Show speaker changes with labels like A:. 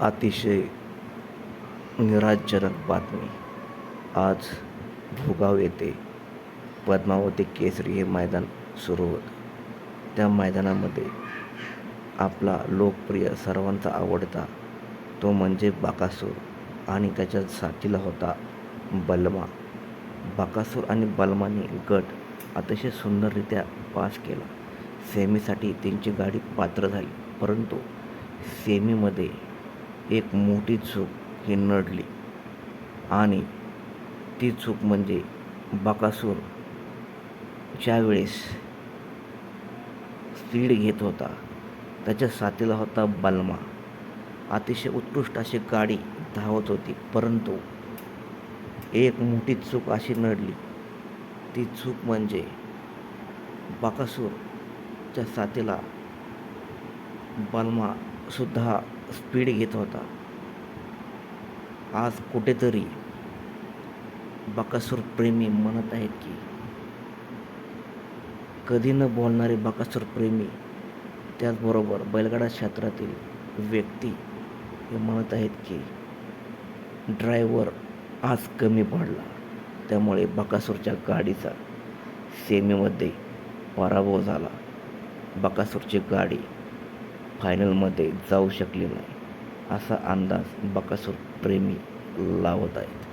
A: अतिशय निराशाजनक बातमी. आज भुगाव येथे पद्मावती केसरी हे मैदान सुरू होतं. त्या मैदानामध्ये आपला लोकप्रिय सर्वांचा आवडता तो म्हणजे बकासूर आणि त्याच्या साथीला होता बलमा. बकासूर आणि बलमाने गट अतिशय सुंदररित्या पास केला. सेमीसाठी त्यांची गाडी पात्र झाली, परंतु सेमीमध्ये एक मोठी चूक ही नडली आणि ती चूक म्हणजे बकासूर ज्यावेळेस स्पीड घेत होता, त्याच्या साथीला होता बलमा. अतिशय उत्कृष्ट अशी गाडी धावत होती, परंतु एक मोठी चूक अशी नडली. ती चूक म्हणजे बकासूरच्या साथीला बलमासुद्धा स्पीड घेत होता. आज कुठेतरी बकासूर प्रेमी म्हणत आहेत की कधी न बोलणारे बकासूर प्रेमी, त्याचबरोबर बैलगाडा क्षेत्रातील व्यक्ती हे म्हणत आहेत की ड्रायव्हर आज कमी पडला, त्यामुळे बकासूरच्या गाडीचा सेमीमध्ये पराभव झाला. बकासूरची गाडी फायनलमध्ये जाऊ शकली नाही, असा अंदाज बकासूर प्रेमी लावत आहेत.